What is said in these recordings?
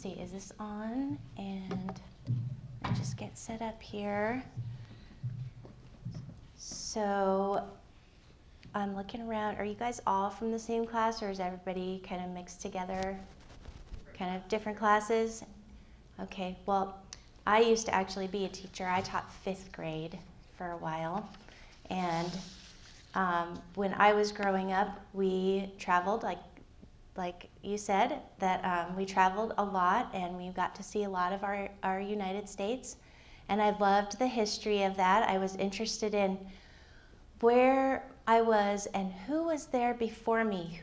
see, is this on? And I just get set up here. So I'm looking around. Are you guys all from the same class, or is everybody kind of mixed together? Kind of different classes? Okay, well, I used to actually be a teacher. I taught 5th grade for a while. And when I was growing up, we traveled, like you said, that we traveled a lot, and we got to see a lot of our United States. And I loved the history of that. I was interested in where I was and who was there before me.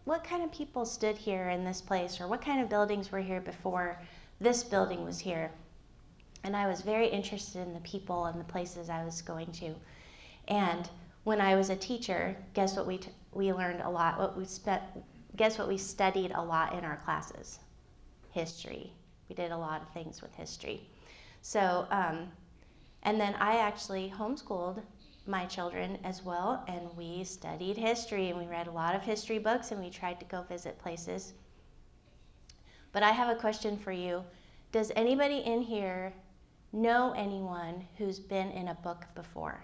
What kind of people stood here in this place, or what kind of buildings were here before this building was here. And I was very interested in the people and the places I was going to. And when I was a teacher, guess what we learned a lot? Guess what we studied a lot in our classes? History. We did a lot of things with history. So, and then I actually homeschooled my children as well, and we studied history, and we read a lot of history books, and we tried to go visit places. But I have a question for you. Does anybody in here know anyone who's been in a book before?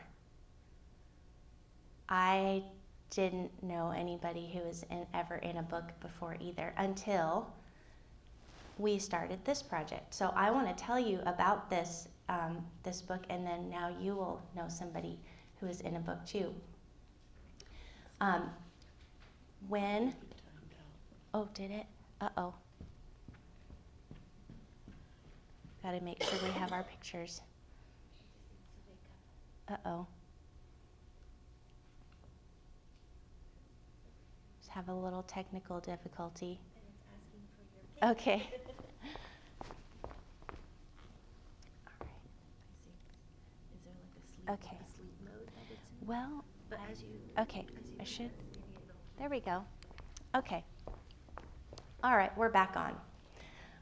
I didn't know anybody who was ever in a book before either, until we started this project. So I want to tell you about this this book, and then now you will know somebody who is in a book too. Oh, did it? Uh-oh. Got to make sure we have our pictures. Uh-oh. Just have a little technical difficulty. Okay. Okay. Well, okay, I should. There we go. Okay. All right, we're back on.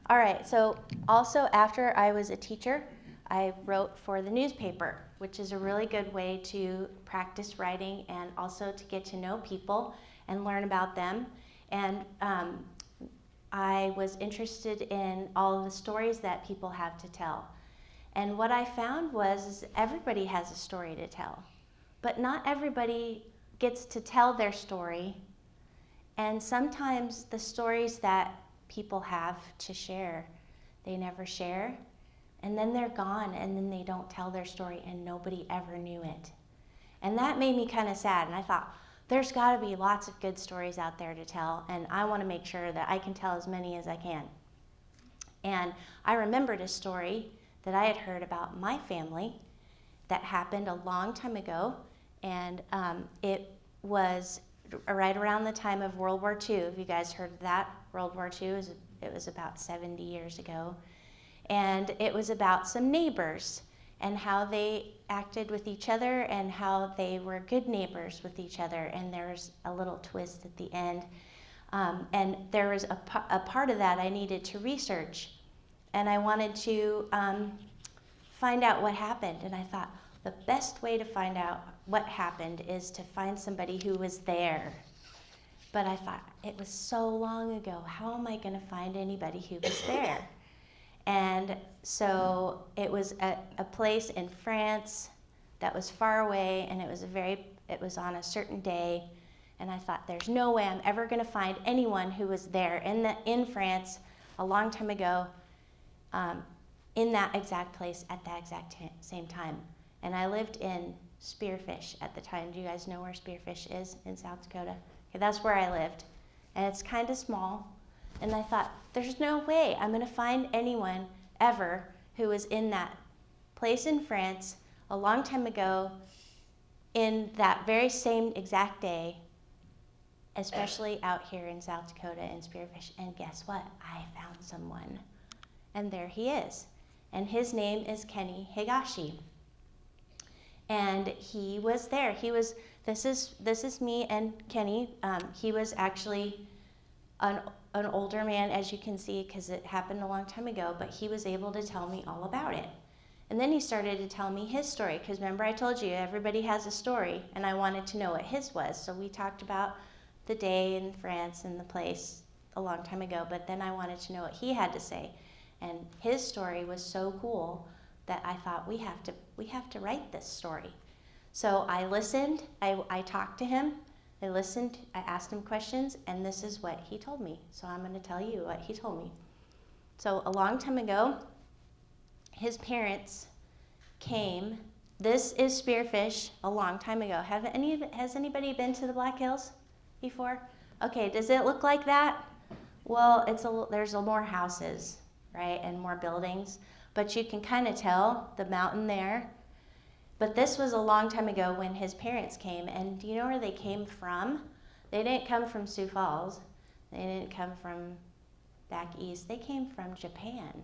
All right, so also after I was a teacher, I wrote for the newspaper, which is a really good way to practice writing and also to get to know people and learn about them. And I was interested in all of the stories that people have to tell. And what I found was everybody has a story to tell, but not everybody gets to tell their story. And sometimes the stories that people have to share, they never share, and then they're gone, and then they don't tell their story, and nobody ever knew it. And that made me kind of sad, and I thought, there's got to be lots of good stories out there to tell, and I want to make sure that I can tell as many as I can. And I remembered a story that I had heard about my family that happened a long time ago, and it was right around the time of World War II. Have you guys heard of that? World War II, it was about 70 years ago. And it was about some neighbors and how they acted with each other and how they were good neighbors with each other. And there was a little twist at the end. And there was a part of that I needed to research. And I wanted to find out what happened. And I thought the best way to find out what happened is to find somebody who was there. But I thought, it was so long ago. How am I going to find anybody who was there? And so it was a place in France that was far away, and it was on a certain day. And I thought, there's no way I'm ever going to find anyone who was there in France a long time ago, in that exact place at that exact same time. And I lived in Spearfish at the time. Do you guys know where Spearfish is in South Dakota? Okay, that's where I lived. And it's kind of small. And I thought, there's no way I'm going to find anyone ever who was in that place in France a long time ago in that very same exact day, especially out here in South Dakota in Spearfish. And guess what? I found someone. And there he is. And his name is Kenny Higashi. And he was there. This is me and Kenny. He was actually an older man, as you can see, because it happened a long time ago, but he was able to tell me all about it. And then he started to tell me his story, because remember I told you everybody has a story, and I wanted to know what his was. So we talked about the day in France and the place a long time ago, but then I wanted to know what he had to say. And his story was so cool that I thought we have to write this story. So I listened, I talked to him, I listened, I asked him questions, and this is what he told me. So I'm going to tell you what he told me. So a long time ago, his parents came. This is Spearfish a long time ago. Has anybody been to the Black Hills before? Okay, does it look like that? Well, there's more houses, right, and more buildings, but you can kind of tell the mountain there. But this was a long time ago when his parents came, and do you know where they came from? They didn't come from Sioux Falls. They didn't come from back east. They came from Japan.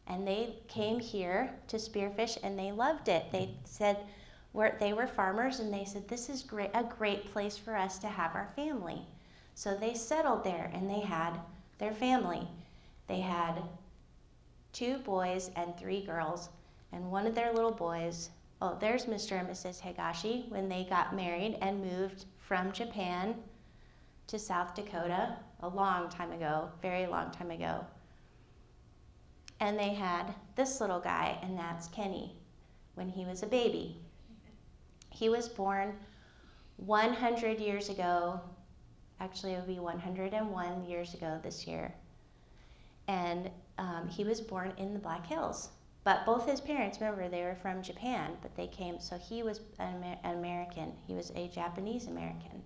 And they came here to Spearfish, and they loved it. They said they were farmers, and they said, this is a great place for us to have our family. So they settled there, and they had their family. They had 2 boys and 3 girls, and one of their little boys, there's Mr. and Mrs. Higashi, when they got married and moved from Japan to South Dakota a long time ago, very long time ago. And they had this little guy, and that's Kenny, when he was a baby. He was born 100 years ago. Actually, it would be 101 years ago this year. And he was born in the Black Hills. But both his parents, remember, they were from Japan, but they came, so he was an American. He was a Japanese American.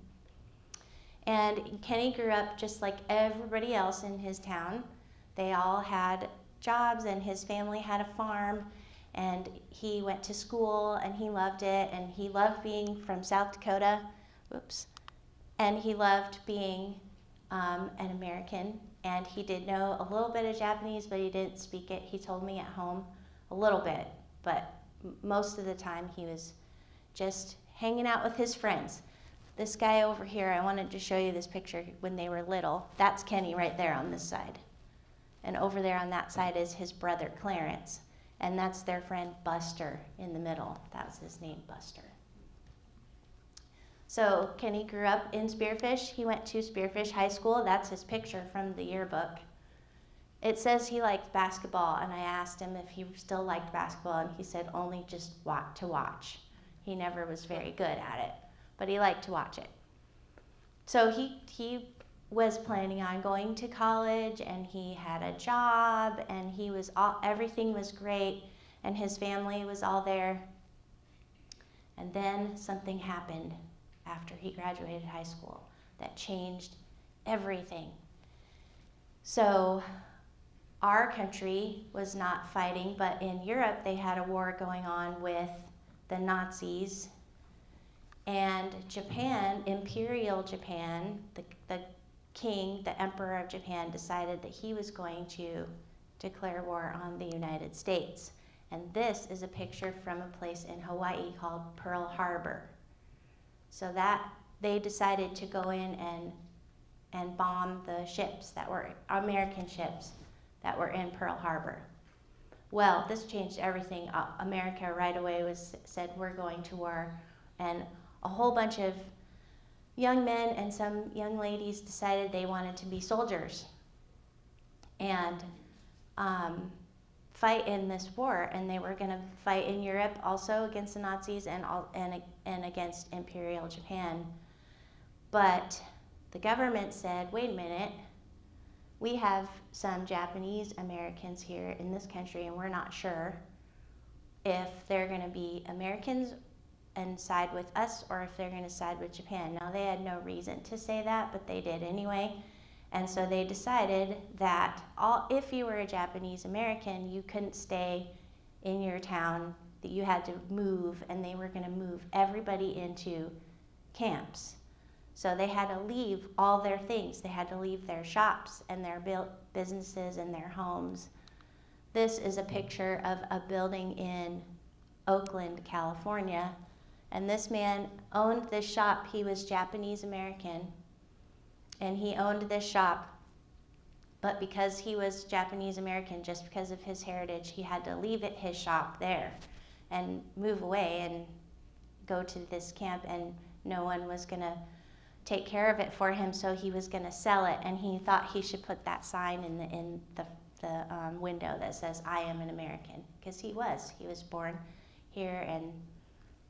And Kenny grew up just like everybody else in his town. They all had jobs, and his family had a farm, and he went to school, and he loved it, and he loved being from South Dakota. And he loved being an American, and he did know a little bit of Japanese, but he didn't speak it. He told me at home a little bit, but most of the time he was just hanging out with his friends. This guy over here, I wanted to show you this picture when they were little. That's Kenny right there on this side. And over there on that side is his brother, Clarence. And that's their friend, Buster, in the middle. That was his name, Buster. So Kenny grew up in Spearfish. He went to Spearfish High School. That's his picture from the yearbook. It says he liked basketball, and I asked him if he still liked basketball, and he said only just to watch. He never was very good at it, but he liked to watch it. So he was planning on going to college, and he had a job, and everything was great, and his family was all there. And then something happened after he graduated high school that changed everything. So our country was not fighting, but in Europe they had a war going on with the Nazis, and Japan, Imperial Japan, the king, the emperor of Japan, decided that he was going to declare war on the United States. And this is a picture from a place in Hawaii called Pearl Harbor. So that they decided to go in and bomb the ships that were American ships that were in Pearl Harbor. Well, this changed everything. America right away said we're going to war, and a whole bunch of young men and some young ladies decided they wanted to be soldiers and fight in this war, and they were going to fight in Europe also against the Nazis and against Imperial Japan. But the government said, wait a minute, we have some Japanese Americans here in this country, and we're not sure if they're going to be Americans and side with us, or if they're going to side with Japan. Now, they had no reason to say that, but they did anyway. And so they decided that if you were a Japanese American, you couldn't stay in your town, that you had to move, and they were going to move everybody into camps. So they had to leave all their things. They had to leave their shops and their businesses and their homes. This is a picture of a building in Oakland, California. And this man owned this shop. He was Japanese American, and he owned this shop. But because he was Japanese American, just because of his heritage, he had to leave his shop there and move away and go to this camp, and no one was going to take care of it for him, so he was going to sell it, and he thought he should put that sign in the window that says, "I am an American," because he was born here and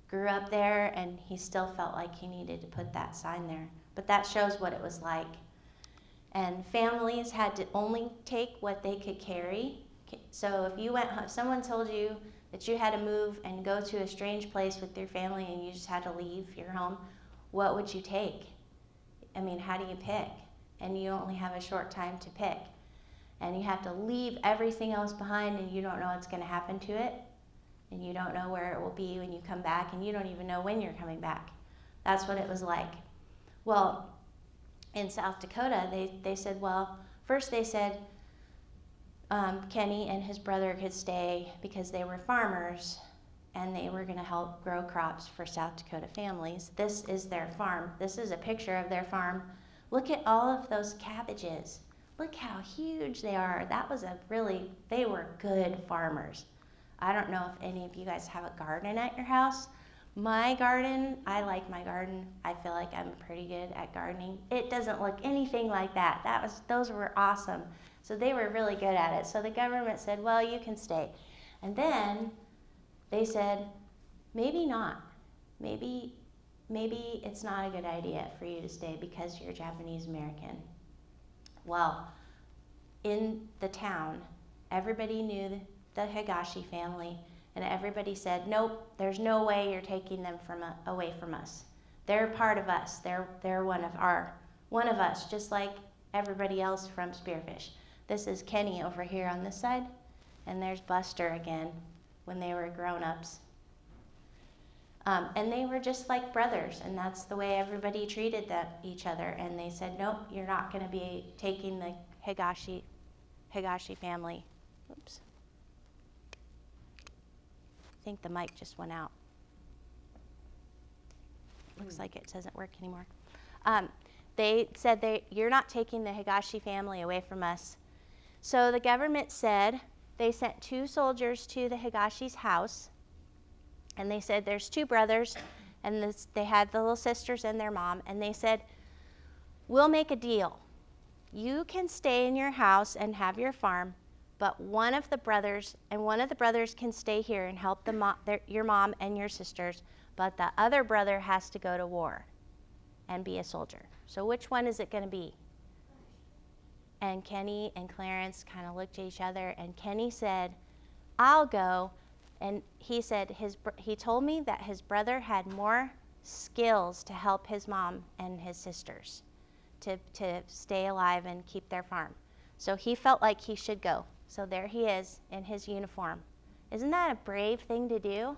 grew up there, and he still felt like he needed to put that sign there. But that shows what it was like. And families had to only take what they could carry. So if someone told you that you had to move and go to a strange place with your family and you just had to leave your home, what would you take? I mean, how do you pick? And you only have a short time to pick. And you have to leave everything else behind, and you don't know what's going to happen to it. And you don't know where it will be when you come back, and you don't even know when you're coming back. That's what it was like. Well, in South Dakota, they said, well, first they said Kenny and his brother could stay because they were farmers, and they were going to help grow crops for South Dakota families. This is their farm. This is a picture of their farm. Look at all of those cabbages. Look how huge they are. They were good farmers. I don't know if any of you guys have a garden at your house. My garden, I like my garden. I feel like I'm pretty good at gardening. It doesn't look anything like that. Those were awesome. So they were really good at it. So the government said, well, you can stay. And then they said, maybe not. Maybe it's not a good idea for you to stay because you're Japanese American. Well, in the town, everybody knew the Higashi family, and everybody said, nope, there's no way you're taking them away from us. They're part of us. They're one of us, just like everybody else from Spearfish. This is Kenny over here on this side, and there's Buster again when they were grown-ups. And they were just like brothers, and that's the way everybody treated each other. And they said, nope, you're not going to be taking the Higashi family. Oops. I think the mic just went out. Looks like it doesn't work anymore. They said, you're not taking the Higashi family away from us. So the government said, they sent 2 soldiers to the Higashi's house, and they said, there's 2 brothers, and they had the little sisters and their mom, and they said, we'll make a deal. You can stay in your house and have your farm, but one of the brothers can stay here and help your mom and your sisters, but the other brother has to go to war and be a soldier. So which one is it going to be? And Kenny and Clarence kind of looked at each other, and Kenny said, I'll go. And he said he told me that his brother had more skills to help his mom and his sisters to stay alive and keep their farm. So he felt like he should go. So there he is in his uniform. Isn't that a brave thing to do?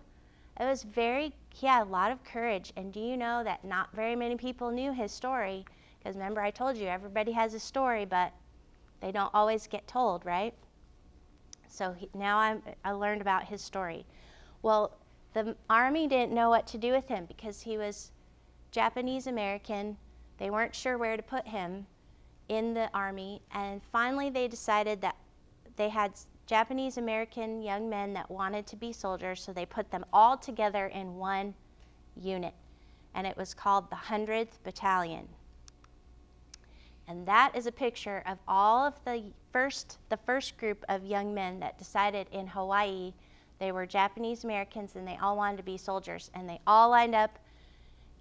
It was he had a lot of courage. And do you know that not very many people knew his story? Because remember I told you, everybody has a story, but they don't always get told, right? So now I learned about his story. Well, the army didn't know what to do with him because he was Japanese American. They weren't sure where to put him in the army. And finally they decided that they had Japanese American young men that wanted to be soldiers, so they put them all together in one unit. And it was called the 100th Battalion. And that is a picture of all of the first group of young men that decided in Hawaii they were Japanese Americans and they all wanted to be soldiers. And they all lined up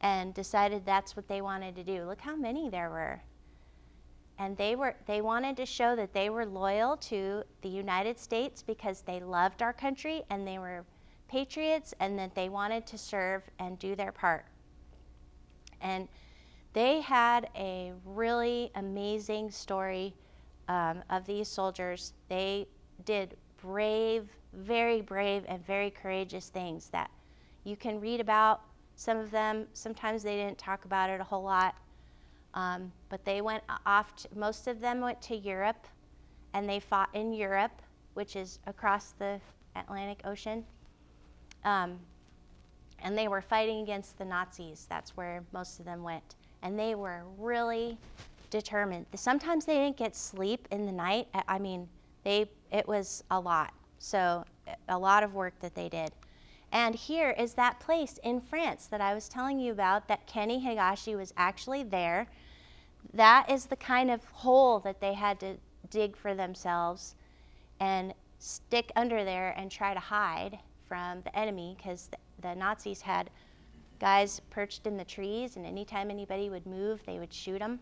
and decided that's what they wanted to do. Look how many there were. And they wanted to show that they were loyal to the United States because they loved our country and they were patriots, and that they wanted to serve and do their part. And they had a really amazing story of these soldiers. They did very brave and very courageous things that you can read about. Some of them, sometimes they didn't talk about it a whole lot, but they went off, most of them went to Europe, and they fought in Europe, which is across the Atlantic Ocean. And they were fighting against the Nazis. That's where most of them went. And they were really determined. Sometimes they didn't get sleep in the night. It was a lot. So a lot of work that they did. And here is that place in France that I was telling you about, that Kenny Higashi was actually there. That is the kind of hole that they had to dig for themselves and stick under there and try to hide from the enemy, because the Nazis had guys perched in the trees, and anytime anybody would move, they would shoot them.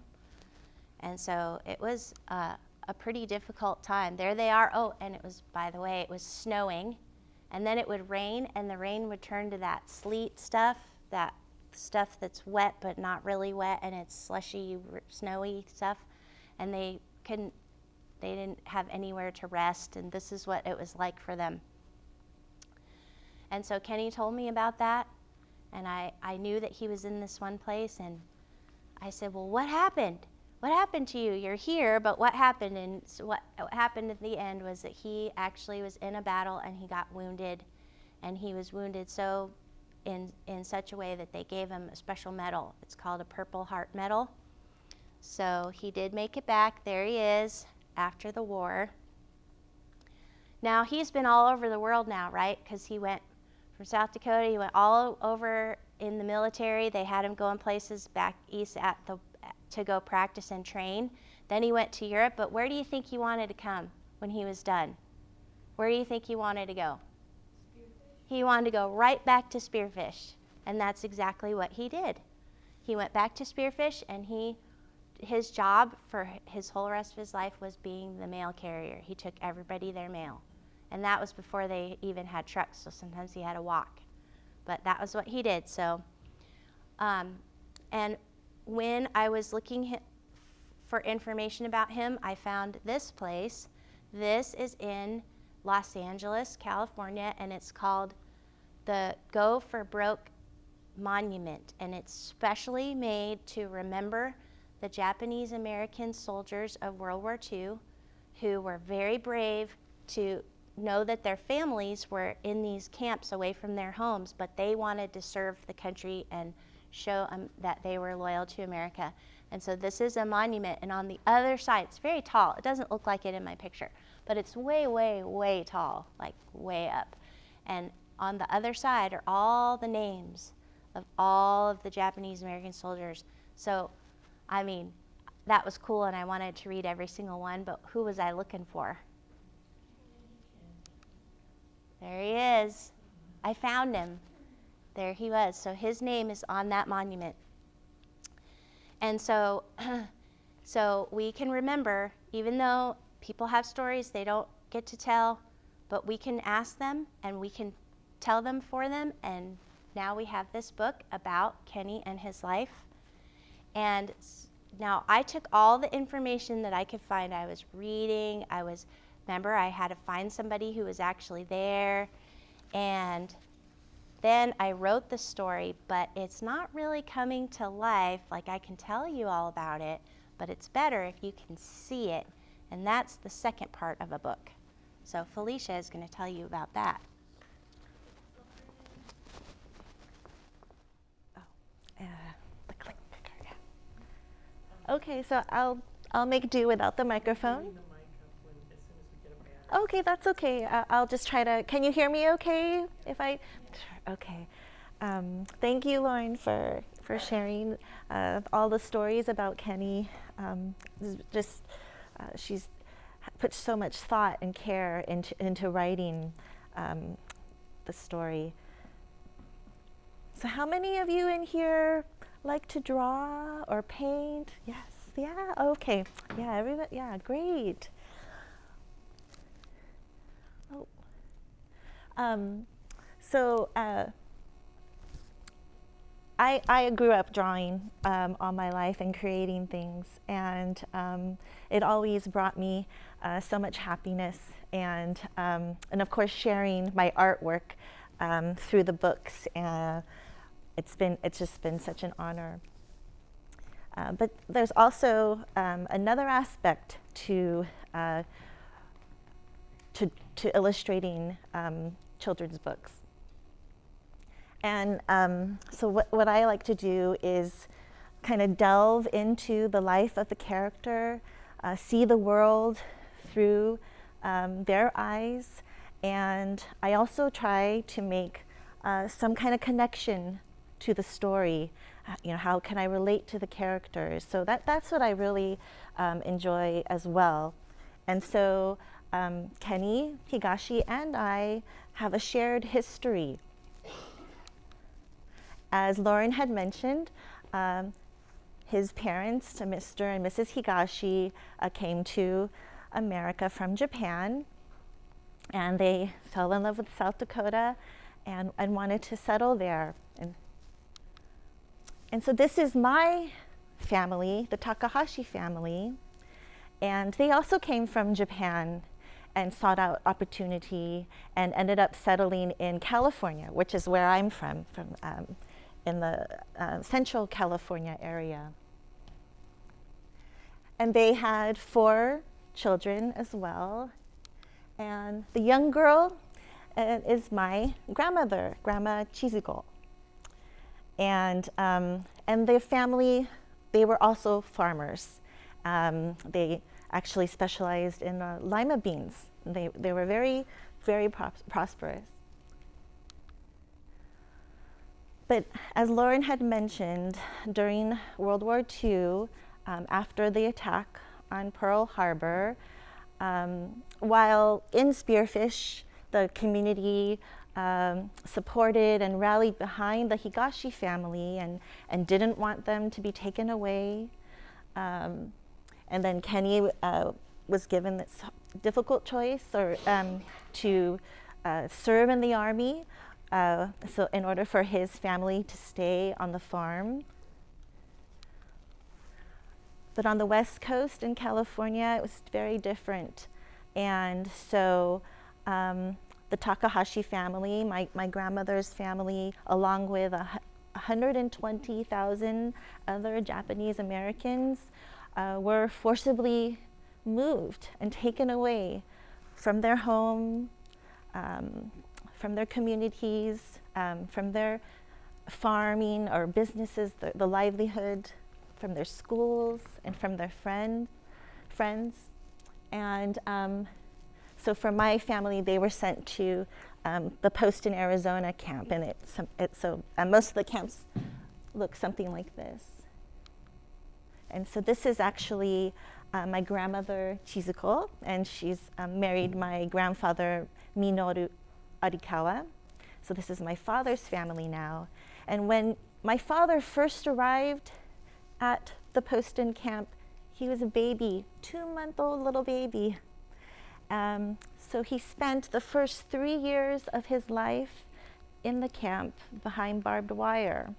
And so it was a pretty difficult time. There they are. Oh, and it was, by the way, it was snowing, and then it would rain, and the rain would turn to that sleet stuff, that stuff that's wet but not really wet, and it's slushy, snowy stuff, and they didn't have anywhere to rest, and this is what it was like for them. And so Kenny told me about that, and I knew that he was in this one place, and I said, well, what happened? What happened to you? You're here, but what happened? And so what happened at the end was that he actually was in a battle, and he got wounded, and he was wounded so in such a way that they gave him a special medal. It's called a Purple Heart Medal. So he did make it back. There he is after the war. Now he's been all over the world now, right? Because he went from South Dakota, he went all over in the military. They had him going places back east to go practice and train. Then he went to Europe, but where do you think he wanted to come when he was done? Where do you think he wanted to go? He wanted to go right back to Spearfish, and that's exactly what he did. He went back to Spearfish, and his job for his whole rest of his life was being the mail carrier. He took everybody their mail, and that was before they even had trucks, so sometimes he had to walk. But that was what he did. So, and when I was looking for information about him, I found this place. This is in Los Angeles, California, and it's called the Go for Broke Monument, and it's specially made to remember the Japanese American soldiers of World War II who were very brave to know that their families were in these camps away from their homes, but they wanted to serve the country and show that they were loyal to America. And so this is a monument, and on the other side, it's very tall. It doesn't look like it in my picture, but it's way, way, way tall, like way up. And on the other side are all the names of all of the Japanese American soldiers. So, I mean, that was cool, and I wanted to read every single one, but who was I looking for? There he is. I found him. There he was. So his name is on that monument. And so, so we can remember, even though people have stories they don't get to tell, but we can ask them and we can tell them for them. And now we have this book about Kenny and his life. And now I took all the information that I could find. I was reading. Remember, I had to find somebody who was actually there. And then I wrote the story, but it's not really coming to life. Like, I can tell you all about it, but it's better if you can see it. And that's the second part of a book. So Felicia is going to tell you about that. The click picker, yeah. Okay, so I'll make do without the microphone. Okay, that's okay. I'll just try to. Can you hear me? Okay, okay. Thank you, Lauren, for sharing all the stories about Kenny. She's put so much thought and care into writing the story. So how many of you in here like to draw or paint? Yes, yeah, okay. Yeah, everybody, yeah, great. I grew up drawing all my life and creating things, and it always brought me so much happiness, and of course sharing my artwork through the books. It's just been such an honor. But there's also another aspect to illustrating children's books. And so what I like to do is kind of delve into the life of the character, see the world through their eyes, and I also try to make some kind of connection to the story. How can I relate to the characters? So that's what I really enjoy as well. And so Kenny Higashi and I have a shared history. As Lauren had mentioned, his parents, Mr. and Mrs. Higashi, came to America from Japan, and they fell in love with South Dakota and wanted to settle there. And so this is my family, the Takahashi family, and they also came from Japan and sought out opportunity and ended up settling in California, which is where I'm from in the Central California area. And they had 4 children as well. And the young girl is my grandmother, Grandma Chizuko. And their family, they were also farmers. They actually specialized in lima beans. They were very, very prosperous. But as Lauren had mentioned, during World War II, after the attack on Pearl Harbor, while in Spearfish, the community supported and rallied behind the Higashi family and didn't want them to be taken away. And then Kenny was given this difficult choice to serve in the army, so in order for his family to stay on the farm. But on the West Coast in California, it was very different. And so the Takahashi family, my grandmother's family, along with 120,000 other Japanese Americans, were forcibly moved and taken away from their home, from their communities, from their farming or businesses, the livelihood, from their schools and from their friends. And so for my family, they were sent to the Post in Arizona camp, and most of the camps look something like this. And so this is actually my grandmother Chizuko, and she's married my grandfather Minoru Arikawa. So this is my father's family now. And when my father first arrived at the Post-in camp, he was a baby, 2-month-old little baby. So he spent the first 3 years of his life in the camp behind barbed wire.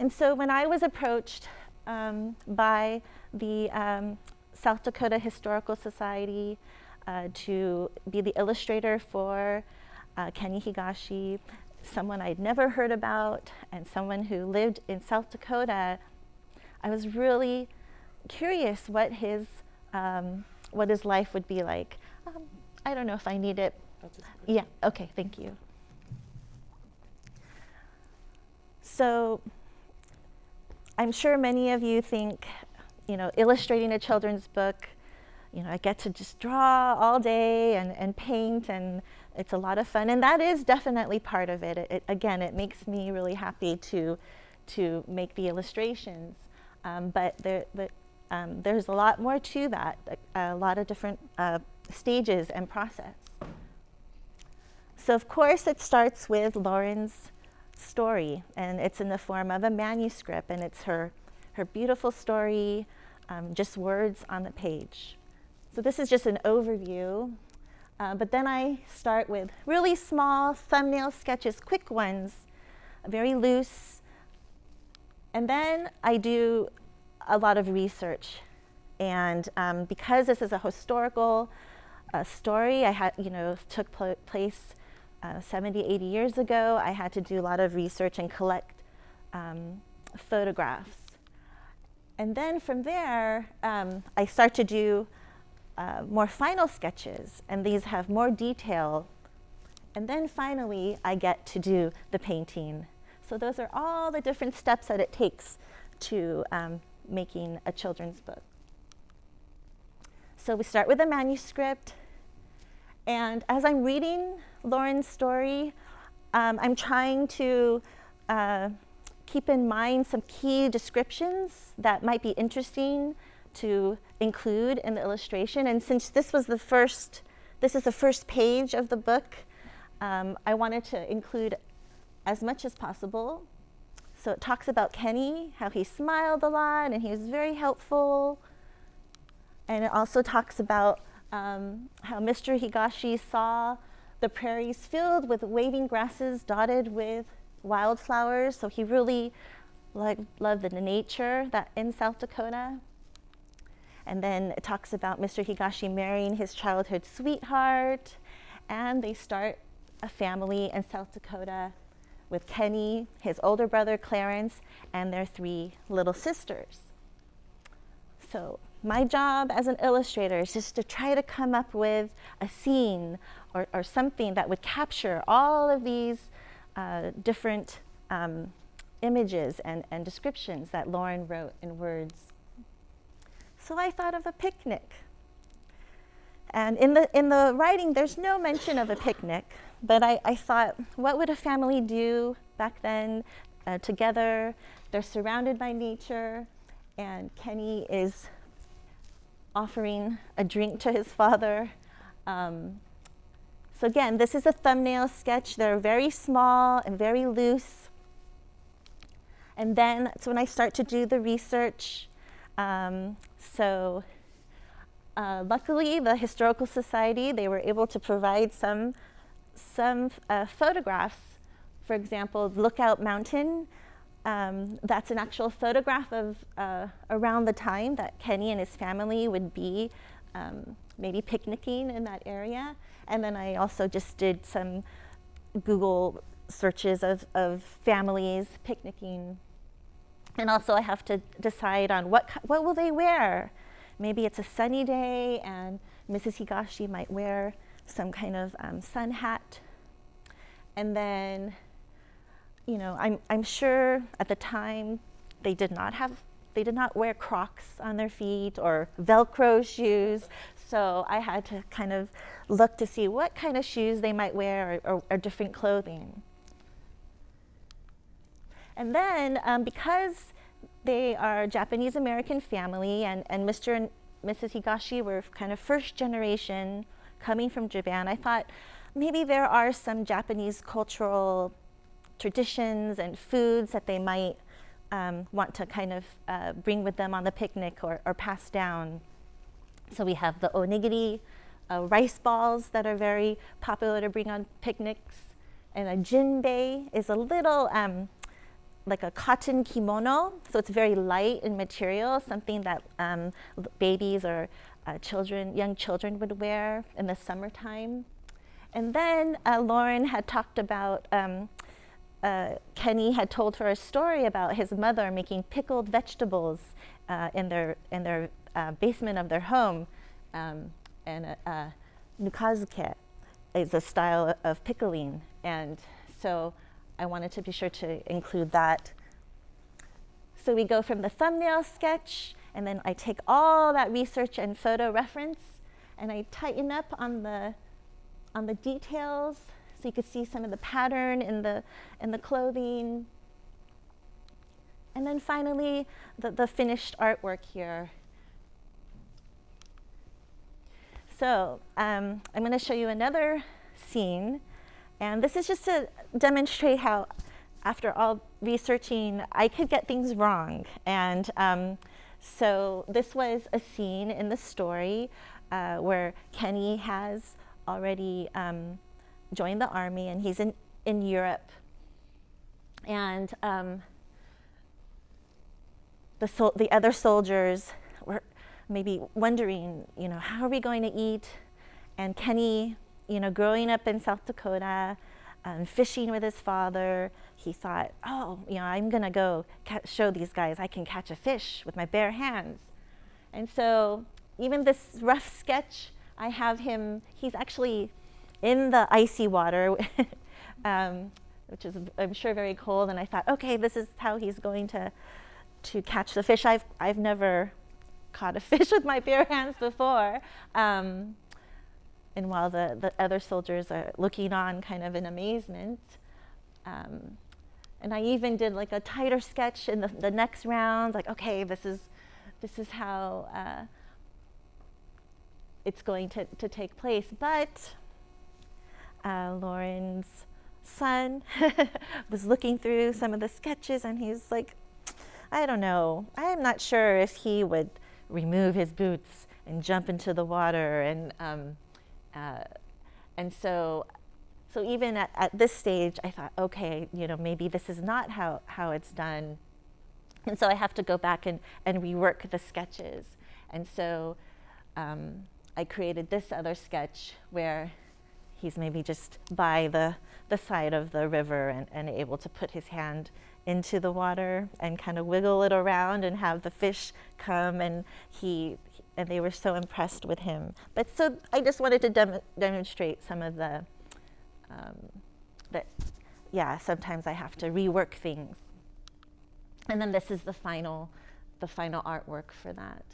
And so when I was approached by the South Dakota Historical Society to be the illustrator for Kenny Higashi, someone I'd never heard about and someone who lived in South Dakota, I was really curious what his life would be like. I don't know if I need it. Yeah, okay, thank you. So I'm sure many of you think, illustrating a children's book, I get to just draw all day and paint, and it's a lot of fun, and that is definitely part of it. Again, it makes me really happy to make the illustrations, but there's a lot more to that, a lot of different stages and process. So of course it starts with Lauren's story, and it's in the form of a manuscript, and it's her beautiful story, just words on the page. So this is just an overview, but then I start with really small thumbnail sketches, quick ones, very loose, and then I do a lot of research. And because this is a historical story, took place 70, 80 years ago, I had to do a lot of research and collect photographs. And then from there, I start to do more final sketches, and these have more detail. And then finally, I get to do the painting. So those are all the different steps that it takes to making a children's book. So we start with a manuscript, and as I'm reading Lauren's story, I'm trying to keep in mind some key descriptions that might be interesting to include in the illustration. And since this is the first page of the book, I wanted to include as much as possible. So it talks about Kenny, how he smiled a lot and he was very helpful. And it also talks about how Mr. Higashi saw the prairies filled with waving grasses dotted with wildflowers. So he really loved the nature that in South Dakota. And then it talks about Mr. Higashi marrying his childhood sweetheart, and they start a family in South Dakota with Kenny, his older brother Clarence, and their 3 little sisters. So my job as an illustrator is just to try to come up with a scene or something that would capture all of these different images and descriptions that Lauren wrote in words. So I thought of a picnic. And in the writing, there's no mention of a picnic, but I thought, what would a family do back then together? They're surrounded by nature, and Kenny is offering a drink to his father. So again, this is a thumbnail sketch. They're very small and very loose. And then that's when I start to do the research. Luckily, the Historical Society, they were able to provide some photographs. For example, Lookout Mountain, that's an actual photograph of around the time that Kenny and his family would be maybe picnicking in that area. And then I also just did some Google searches of families picnicking. And also I have to decide on what will they wear. Maybe it's a sunny day and Mrs. Higashi might wear some kind of sun hat. And then, I'm sure at the time they did not wear Crocs on their feet or Velcro shoes. So I had to kind of look to see what kind of shoes they might wear or different clothing. And then because they are a Japanese American family and Mr. and Mrs. Higashi were kind of first generation coming from Japan, I thought maybe there are some Japanese cultural traditions and foods that they might want to kind of bring with them on the picnic or pass down. So we have the onigiri, rice balls that are very popular to bring on picnics. And a jinbei is a little like a cotton kimono, so it's very light in material, something that babies or young children would wear in the summertime. And then Lauren had talked about, Kenny had told her a story about his mother making pickled vegetables in their basement of their home. And nukazuke is a style of pickling. And so I wanted to be sure to include that. So we go from the thumbnail sketch, and then I take all that research and photo reference, and I tighten up on the details, so you could see some of the pattern in the clothing. And then finally, the finished artwork here. So I'm going to show you another scene. And this is just to demonstrate how, after all researching, I could get things wrong. And so this was a scene in the story where Kenny has already joined the army, and he's in Europe. And the other soldiers were maybe wondering, how are we going to eat? And Kenny, growing up in South Dakota, fishing with his father, he thought, I'm gonna go show these guys I can catch a fish with my bare hands. And so even this rough sketch, I have him, he's actually in the icy water, which is, I'm sure, very cold. And I thought, okay, this is how he's going to catch the fish. I've never caught a fish with my bare hands before. and while the other soldiers are looking on kind of in amazement. And I even did like a tighter sketch in the next round, like, okay, this is how it's going to take place. But Lauren's son was looking through some of the sketches, and he's like, I don't know, I'm not sure if he would remove his boots and jump into the water. And so even at this stage, I thought, okay, maybe this is not how it's done. And so I have to go back and rework the sketches. And so I created this other sketch where he's maybe just by the side of the river and able to put his hand into the water and kind of wiggle it around and have the fish come, and they were so impressed with him. But so I just wanted to demonstrate some of that sometimes I have to rework things. And then this is the final artwork for that.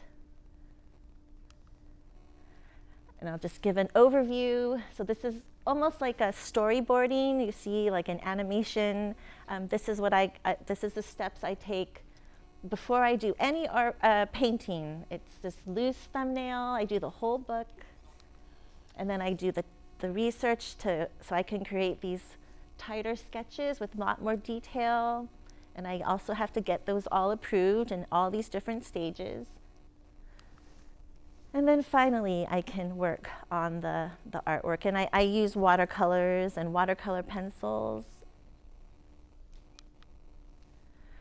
And I'll just give an overview. So this is almost like a storyboarding. You see like an animation. This is this is the steps I take before I do any art painting. It's this loose thumbnail. I do the whole book, and then I do the research so I can create these tighter sketches with a lot more detail. And I also have to get those all approved in all these different stages. And then finally, I can work on the artwork. And I use watercolors and watercolor pencils.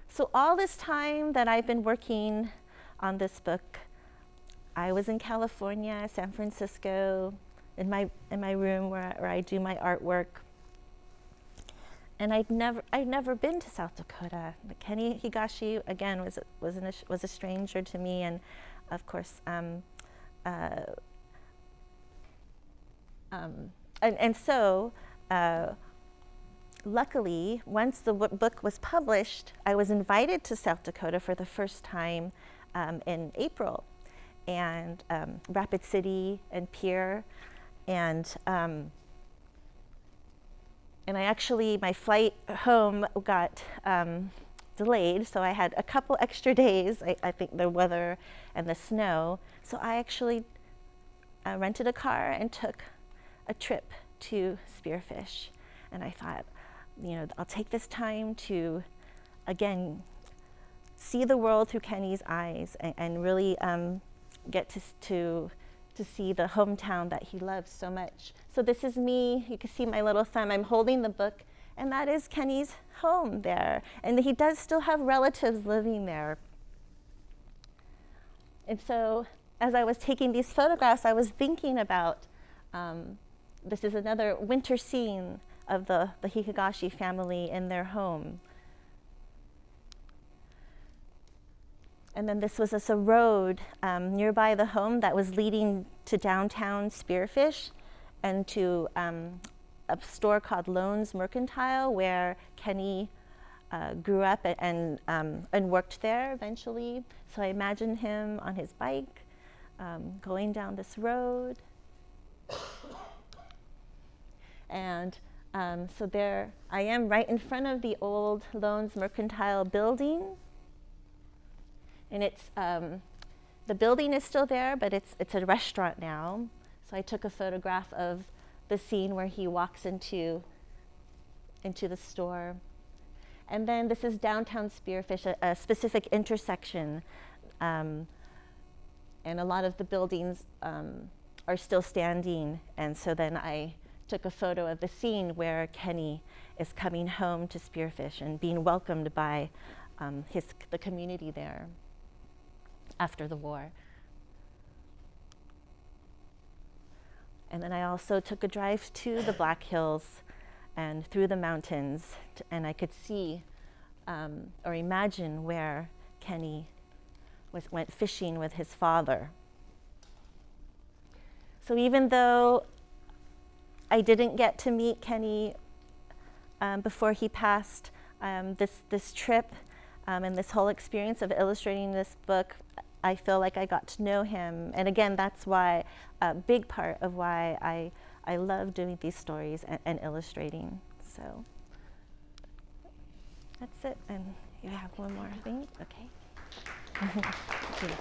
So all this time that I've been working on this book, I was in California, San Francisco, in my room where I do my artwork. And I'd never been to South Dakota. Kenny Higashi, again, was a stranger to me, and of course, so luckily, once the book was published, I was invited to South Dakota for the first time in April, and Rapid City and Pierre, and I actually, my flight home got delayed, so I had a couple extra days. I think the weather and the snow. So I actually rented a car and took a trip to Spearfish. And I thought, I'll take this time to, again, see the world through Kenny's eyes and really get to see the hometown that he loves so much. So this is me. You can see my little thumb. I'm holding the book, and that is Kenny's home there. And he does still have relatives living there. And so as I was taking these photographs, I was thinking about, this is another winter scene of the Higashi family in their home. And then this was just a road nearby the home that was leading to downtown Spearfish and to a store called Loans Mercantile, where Kenny grew up and worked there eventually. So I imagined him on his bike going down this road. And so there I am right in front of the old Loans Mercantile building. And it's the building is still there, but it's a restaurant now. So I took a photograph of the scene where he walks into the store. And then this is downtown Spearfish, a specific intersection. And a lot of the buildings are still standing. And so then I took a photo of the scene where Kenny is coming home to Spearfish and being welcomed by the community there after the war. And then I also took a drive to the Black Hills and through the mountains, and I could see or imagine where Kenny went fishing with his father. So even though I didn't get to meet Kenny before he passed, this trip and this whole experience of illustrating this book I feel like I got to know him. And again, that's why a big part of why I love doing these stories and illustrating. So that's it. And you have one more thing? Okay. Okay.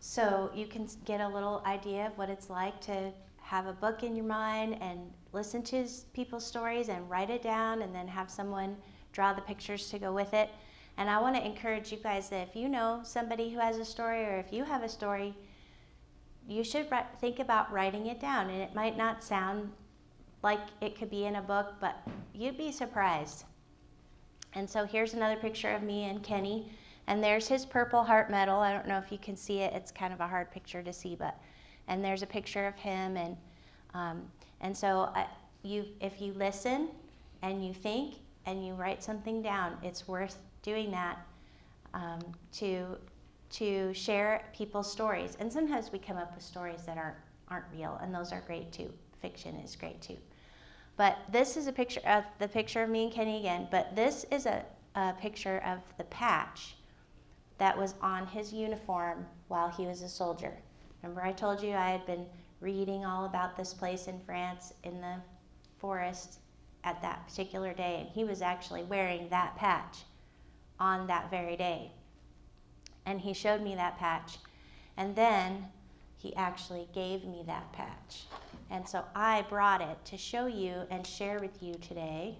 So you can get a little idea of what it's like to have a book in your mind and listen to people's stories and write it down and then have someone draw the pictures to go with it. And I want to encourage you guys that if you know somebody who has a story, or if you have a story, you should think about writing it down. And it might not sound like it could be in a book, but you'd be surprised. And so here's another picture of me and Kenny. And there's his Purple Heart medal. I don't know if you can see it. It's kind of a hard picture to see, and there's a picture of him. And so if you listen and you think and you write something down, it's worth doing that to share people's stories. And sometimes we come up with stories that aren't real, and those are great too. Fiction is great too. But this is a picture of the picture of me and Kenny again. But this is a picture of the patch that was on his uniform while he was a soldier. Remember I told you I had been reading all about this place in France in the forest at that particular day, and he was actually wearing that patch on that very day. And he showed me that patch, and then he actually gave me that patch. And so I brought it to show you and share with you today,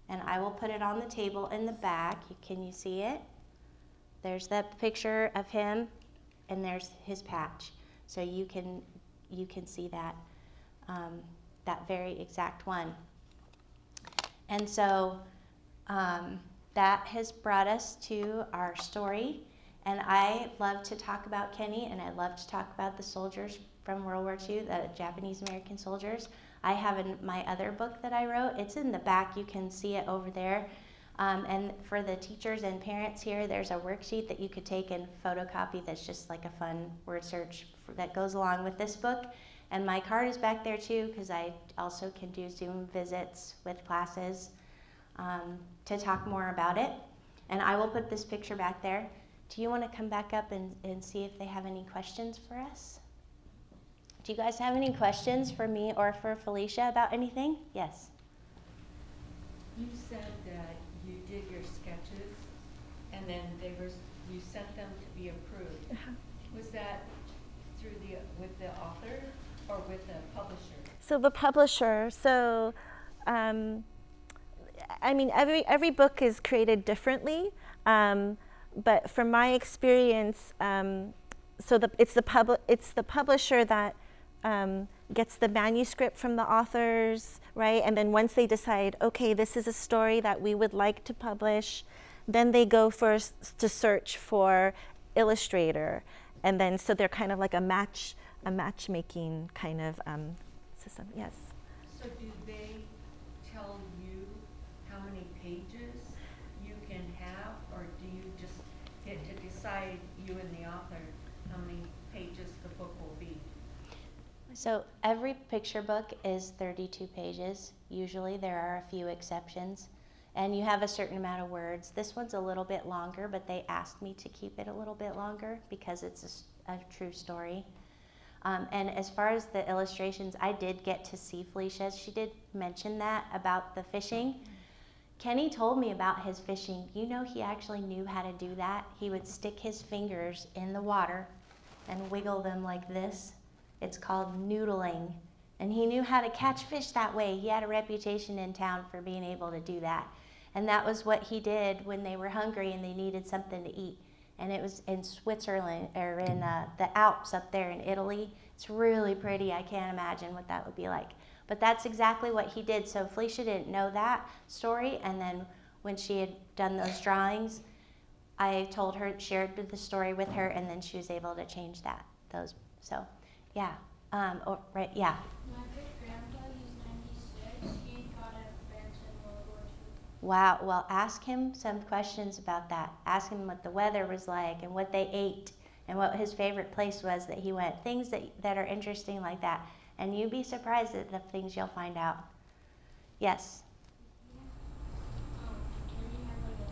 and I will put it on the table in the back. Can you see it? There's that picture of him, and there's his patch. So you can see that, that very exact one. And so that has brought us to our story. And I love to talk about Kenny, and I love to talk about the soldiers from World War II, the Japanese American soldiers. I have in my other book that I wrote. It's in the back. You can see it over there. And for the teachers and parents here, there's a worksheet that you could take and photocopy that's just like a fun word search that goes along with this book. And my card is back there too, because I also can do Zoom visits with classes to talk more about it. And I will put this picture back there. Do you want to come back up and see if they have any questions for us? Do you guys have any questions for me or for Felicia about anything? Yes? You said that you did your sketches and then you sent them to be approved. Uh-huh. Was that with the author or with the publisher? So the publisher, I mean, every book is created differently, but from my experience, it's the publisher that gets the manuscript from the authors, right? And then once they decide, okay, this is a story that we would like to publish, then they go first to search for illustrator, and then so they're kind of like a matchmaking kind of system. Yes. So do they tell you how many pages you can have, or do you just get to decide, you and the author, how many pages the book will be? So every picture book is 32 pages. Usually there are a few exceptions. And you have a certain amount of words. This one's a little bit longer, but they asked me to keep it a little bit longer because it's a true story. And as far as the illustrations, I did get to see Felicia. She did mention that about the fishing. Kenny told me about his fishing. You know, he actually knew how to do that. He would stick his fingers in the water and wiggle them like this. It's called noodling. And he knew how to catch fish that way. He had a reputation in town for being able to do that. And that was what he did when they were hungry and they needed something to eat. And it was in Switzerland, or in the Alps up there in Italy. It's really pretty. I can't imagine what that would be like. But that's exactly what he did. So Felicia didn't know that story. And then when she had done those drawings, I told her, shared the story with her, and then she was able to change those. So, yeah. Right, yeah. My great-grandpa, he's 96. He fought in France in World War II. Wow. Well, ask him some questions about that. Ask him what the weather was like and what they ate and what his favorite place was that he went. Things that are interesting like that. And you'd be surprised at the things you'll find out. Yes? Can you have like a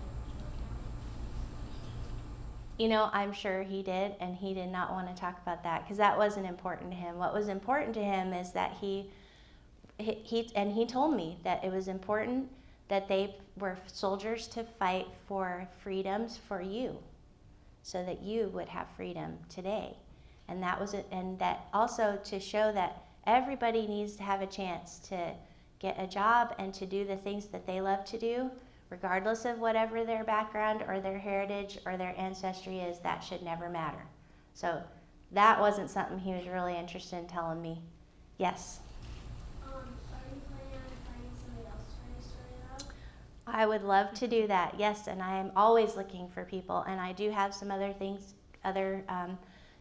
You know, I'm sure he did, and he did not want to talk about that because that wasn't important to him. What was important to him is that he told me that it was important that they were soldiers to fight for freedoms for you, so that you would have freedom today. And that was it, and that also to show that everybody needs to have a chance to get a job and to do the things that they love to do, regardless of whatever their background or their heritage or their ancestry is. That should never matter. So that wasn't something he was really interested in telling me. Yes? Are you planning on finding somebody else to write a story about? I would love to do that, yes, and I am always looking for people, and I do have some other things, other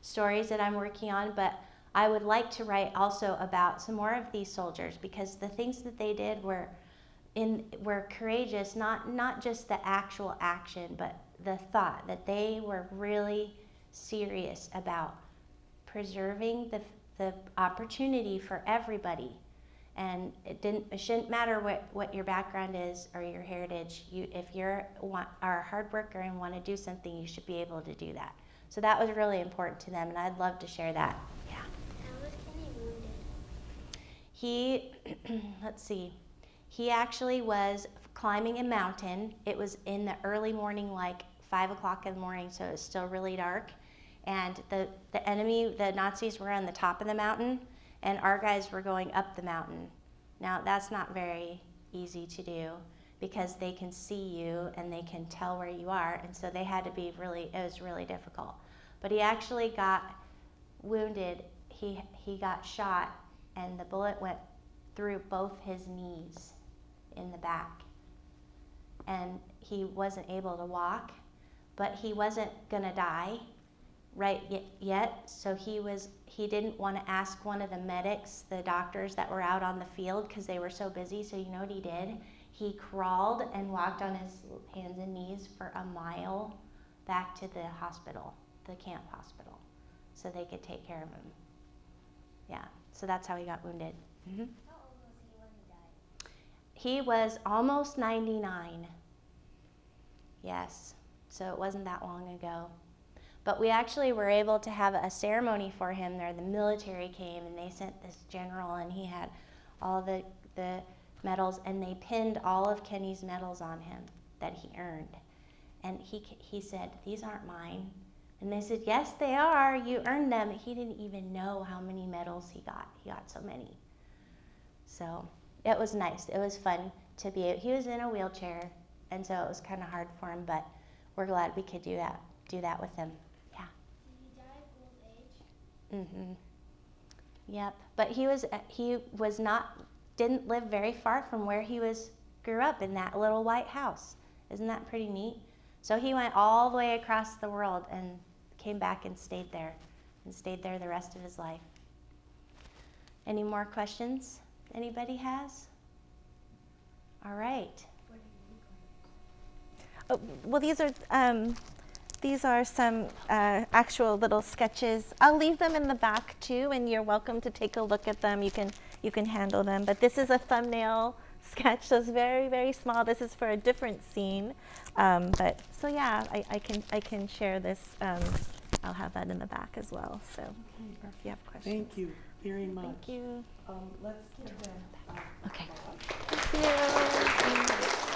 stories that I'm working on, but I would like to write also about some more of these soldiers, because the things that they did were courageous, not just the actual action, but the thought that they were really serious about preserving the opportunity for everybody. And it shouldn't matter what your background is or your heritage. If you're a hard worker and want to do something, you should be able to do that. So that was really important to them, and I'd love to share that. Yeah. How was Kenny wounded? He, let's see, he actually was climbing a mountain. It was in the early morning, like 5 o'clock in the morning, so it was still really dark. And the enemy, the Nazis, were on the top of the mountain, and our guys were going up the mountain. Now, that's not very easy to do because they can see you and they can tell where you are, and so they had to be it was really difficult. But he actually got wounded. He got shot, and the bullet went through both his knees in the back. And he wasn't able to walk, but he wasn't gonna die right yet, so he didn't want to ask one of the medics, the doctors that were out on the field, because they were so busy. So you know what he did? He crawled and walked on his hands and knees for a mile back to the hospital, the camp hospital, so they could take care of him. Yeah, so that's how he got wounded. Mm-hmm. How old was he when he died? He was almost 99. Yes, so it wasn't that long ago. But we actually were able to have a ceremony for him there. The military came, and they sent this general, and he had all the medals, and they pinned all of Kenny's medals on him that he earned. And he said, "These aren't mine." And they said, "Yes, they are. You earned them." He didn't even know how many medals he got. He got so many. So it was nice. It was fun to be. He was in a wheelchair, and so it was kind of hard for him, but we're glad we could do that with him. Yeah. Did he die of old age? Mhm. Yep. But he didn't live very far from where he grew up, in that little white house. Isn't that pretty neat? So he went all the way across the world and came back and stayed there the rest of his life. Any more questions anybody has? All right. Oh, well, these are some actual little sketches. I'll leave them in the back too, and you're welcome to take a look at them. You can handle them. But this is a thumbnail sketch, so it's very, very small. This is for a different scene. But so yeah, I can share this. I'll have that in the back as well. So, or if you have questions. Thank you very much. Thank you. Let's give them. Okay. Thank you.